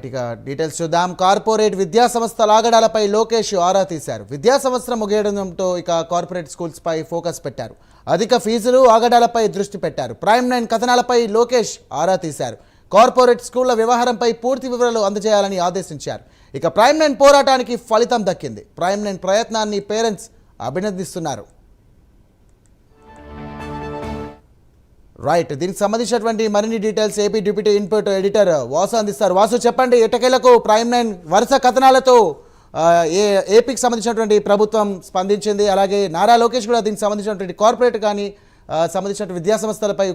ఇక డీటెయిల్స్ చూద్దాం. కార్పొరేట్ విద్యా సంస్థల ఆగడాలపై లోకేష్ ఆరా తీశారు. విద్యా సంవత్సరం ముగియడంతో ఇక కార్పొరేట్ స్కూల్స్ పై ఫోకస్ పెట్టారు. అధిక ఫీజులు ఆగడాలపై దృష్టి పెట్టారు. ప్రైమ్ 9 కథనాలపై లోకేష్ ఆరా తీశారు. కార్పొరేట్ స్కూళ్ల వ్యవహారంపై పూర్తి వివరాలు అందజేయాలని ఆదేశించారు. ఇక ప్రైమ్ 9 పోరాటానికి ఫలితం దక్కింది. ప్రైమ్ 9 ప్రయత్నాన్ని పేరెంట్స్ అభినందిస్తున్నారు. రైట్, దీనికి సంబంధించినటువంటి మరిన్ని details AP deputy input editor Vasu అందిస్తారు. వాసు, చెప్పండి. ఎట్టకేలకు ప్రైమ్ 9 వరుస కథనాలతో ఏపీకి సంబంధించినటువంటి ప్రభుత్వం స్పందించింది. అలాగే నారా లోకేష్ కూడా దీనికి సంబంధించినటువంటి కార్పొరేట్ కానీ సంబంధించినటువంటి విద్యా సంస్థలపై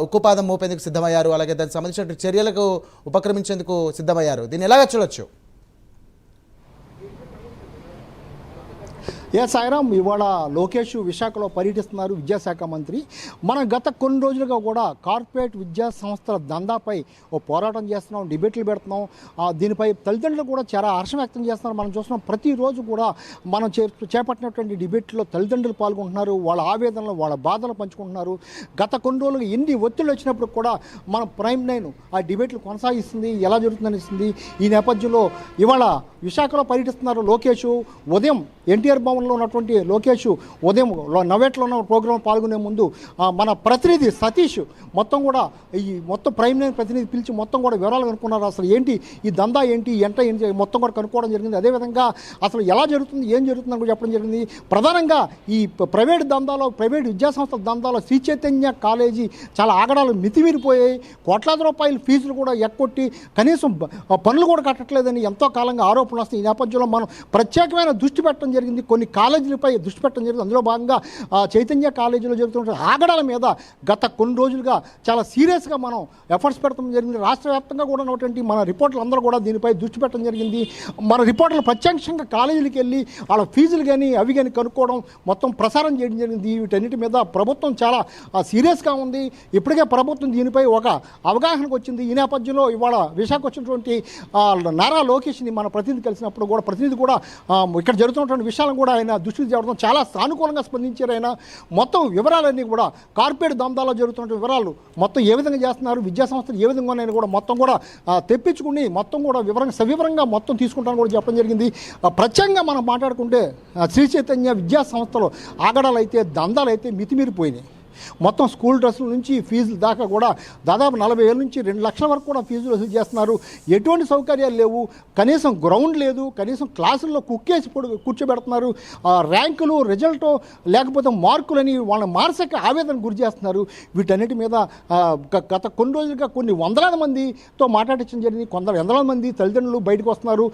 ఉక్కుపాదం మోపేందుకు సిద్ధమయ్యారు. అలాగే దానికి సంబంధించినటువంటి చర్యలకు ఉపక్రమించేందుకు సిద్ధమయ్యారు. దీన్ని ఎలాగ చూడొచ్చు? సాయిరామ్, ఇవాళ లోకేష్ విశాఖలో పర్యటిస్తున్నారు విద్యాశాఖ మంత్రి. మనం గత కొన్ని రోజులుగా కూడా కార్పొరేట్ విద్యా సంస్థల దందాపై ఓ పోరాటం చేస్తున్నాం, డిబేట్లు పెడుతున్నాం. దీనిపై తల్లిదండ్రులు కూడా చాలా హర్షం వ్యక్తం చేస్తున్నారు. మనం చూస్తున్నాం, ప్రతిరోజు కూడా మనం చేపట్టినటువంటి డిబేట్లో తల్లిదండ్రులు పాల్గొంటున్నారు. వాళ్ళ ఆవేదనలు, వాళ్ళ బాధలు పంచుకుంటున్నారు. గత కొన్ని రోజులుగా ఎన్ని ఒత్తిళ్ళు వచ్చినప్పుడు కూడా మన ప్రైమ్ 9 ఆ డిబేట్లు కొనసాగిస్తుంది, ఎలా జరుగుతుందనిస్తుంది. ఈ నేపథ్యంలో ఇవాళ విశాఖలో పర్యటిస్తున్నారు లోకేష్. ఉదయం ఎన్టీఆర్ భవన్లో ఉన్నటువంటి లోకేష్ ఉదయం నవేట్లో ఉన్న ప్రోగ్రాం పాల్గొనే ముందు మన ప్రతినిధి సతీష్ మొత్తం కూడా ఈ మొత్తం ప్రైమ్ 9 ప్రతినిధి పిలిచి మొత్తం కూడా వివరాలు కనుక్కున్నారు. అసలు ఏంటి ఈ దందా, ఏంటి మొత్తం కూడా కనుక్కోవడం జరిగింది. అదేవిధంగా అసలు ఎలా జరుగుతుంది, ఏం జరుగుతుందని కూడా చెప్పడం జరిగింది. ప్రధానంగా ఈ ప్రైవేట్ దందాలో, ప్రైవేట్ విద్యాసంస్థల దందాలో శ్రీ చైతన్య కాలేజీ చాలా ఆగడాలు మితిమీరిపోయాయి. కోట్లాది రూపాయల ఫీజులు కూడా ఎక్కొట్టి కనీసం పనులు కూడా కట్టట్లేదని ఎంతో కాలంగా ఆరోపణలు వస్తాయి. ఈ నేపథ్యంలో మనం ప్రత్యేకమైన దృష్టి పెట్టడం జరిగింది. కొన్ని కాలేజీలపై దృష్టి పెట్టడం జరిగింది. అందులో భాగంగా చైతన్య కాలేజీలో జరుగుతున్న ఆగడాల మీద గత కొన్ని రోజులుగా చాలా సీరియస్గా మనం ఎఫర్ట్స్ పెట్టడం జరిగింది. రాష్ట్ర వ్యాప్తంగా కూడా ఉన్నటువంటి మన రిపోర్టర్లు అందరూ కూడా దీనిపై దృష్టి పెట్టడం జరిగింది. మన రిపోర్టర్లు ప్రత్యక్షంగా కాలేజీలకు వెళ్ళి వాళ్ళ ఫీజులు కానీ అవి కానీ కనుక్కోవడం, మొత్తం ప్రసారం చేయడం జరిగింది. వీటన్నిటి మీద ప్రభుత్వం చాలా సీరియస్గా ఉంది. ఇప్పటికే ప్రభుత్వం దీనిపై ఒక అవగాహనకు వచ్చింది. ఈ నేపథ్యంలో ఇవాళ విశాఖ వచ్చినటువంటి నారా లోకేష్ని మన ప్రతినిధి కలిసినప్పుడు కూడా ప్రతినిధి కూడా ఇక్కడ జరుగుతున్నటువంటి విషయాలను కూడా ఆయన దృష్టికి తేవడం చాలా సానుకూలంగా స్పందించారు. ఆయన మొత్తం వివరాలన్నీ కూడా కార్పొరేట్ దందాలో జరుగుతున్న వివరాలు మొత్తం ఏ విధంగా చేస్తున్నారు, విద్యా సంస్థలు ఏ విధంగా ఉన్నాయని కూడా మొత్తం కూడా తెప్పించుకుని మొత్తం కూడా సవివరంగా మొత్తం తీసుకుంటానని కూడా చెప్పడం జరిగింది. ప్రత్యేకంగా మనం మాట్లాడుకుంటే శ్రీ చైతన్య విద్యా సంస్థలు ఆగడాలు అయితే, దందాలు అయితే మితిమీరిపోయినాయి. మొత్తం స్కూల్ డ్రెస్సుల నుంచి ఫీజుల దాకా కూడా దాదాపు 40,000 నుంచి 2 లక్షల వరకు కూడా ఫీజులు వసూలు చేస్తున్నారు. ఎటువంటి సౌకర్యాలు లేవు, కనీసం గ్రౌండ్ లేదు, కనీసం క్లాసుల్లో కుక్కేసి కూర్చోబెడుతున్నారు. ర్యాంకులు, రిజల్ట్ లేకపోతే మార్కులని వాళ్ళ మానసిక ఆవేదన గురి చేస్తున్నారు. వీటన్నిటి మీద గత కొన్ని రోజులుగా కొన్ని వందలాది మందితో మాట్లాడించడం జరిగింది. వందలాది మంది తల్లిదండ్రులు బయటకు వస్తున్నారు.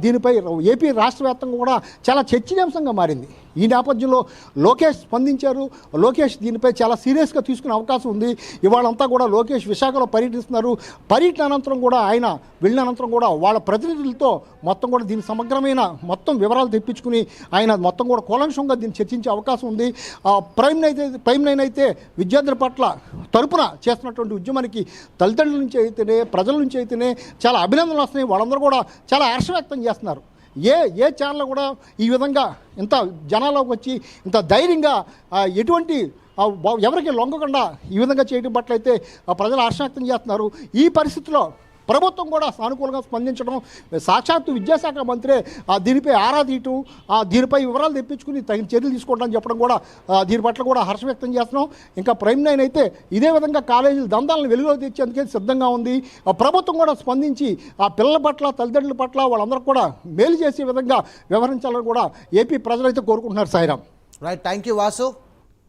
దీనిపై ఏపీ రాష్ట్ర వ్యాప్తంగా కూడా చాలా చర్చనీయాంశంగా మారింది. ఈ నేపథ్యంలో లోకేష్ స్పందించారు. లోకేష్ దీనిపై చాలా సీరియస్గా తీసుకునే అవకాశం ఉంది. ఇవాళంతా కూడా లోకేష్ విశాఖలో పర్యటిస్తున్నారు. పర్యటన అనంతరం కూడా ఆయన వెళ్ళిన అనంతరం కూడా వాళ్ళ ప్రతినిధులతో మొత్తం కూడా దీని సమగ్రమైన మొత్తం వివరాలు తెప్పించుకుని ఆయన మొత్తం కూడా కూలంకషంగా దీన్ని చర్చించే అవకాశం ఉంది. ప్రైమ్ 9 అయితే విద్యార్థుల పట్ల తరపున చేస్తున్నటువంటి ఉద్యమానికి తల్లిదండ్రుల నుంచి అయితేనే, ప్రజల నుంచి అయితేనే చాలా అభినందనలు వస్తున్నాయి. వాళ్ళందరూ కూడా చాలా హర్షం వ్యక్తం చేస్తున్నారు. ఏ ఛానల్ కూడా ఈ విధంగా ఇంత జనాల్లోకి వచ్చి ఇంత ధైర్యంగా ఎటువంటి ఎవరికి లొంగకుండా ఈ విధంగా చేయడం పట్ల అయితే ప్రజలు హర్షం వ్యక్తం చేస్తున్నారు. ఈ పరిస్థితిలో ప్రభుత్వం కూడా సానుకూలంగా స్పందించడం, సాక్షాత్తు విద్యాశాఖ మంత్రే దీనిపై ఆరా తీయటం, దీనిపై వివరాలు తెప్పించుకుని తగిన చర్యలు తీసుకోవడం చెప్పడం కూడా దీని పట్ల కూడా హర్షం వ్యక్తం చేస్తున్నాం. ఇంకా ప్రైమ్ 9 అయితే ఇదే విధంగా కాలేజీల దందాలను వెలుగులో తెచ్చేందుకే సిద్ధంగా ఉంది. ప్రభుత్వం కూడా స్పందించి ఆ పిల్లల పట్ల, తల్లిదండ్రుల పట్ల వాళ్ళందరూ కూడా మేలు చేసే విధంగా వ్యవహరించాలని కూడా ఏపీ ప్రజలైతే కోరుకుంటున్నారు. Sairam. Right, thank you Vasu.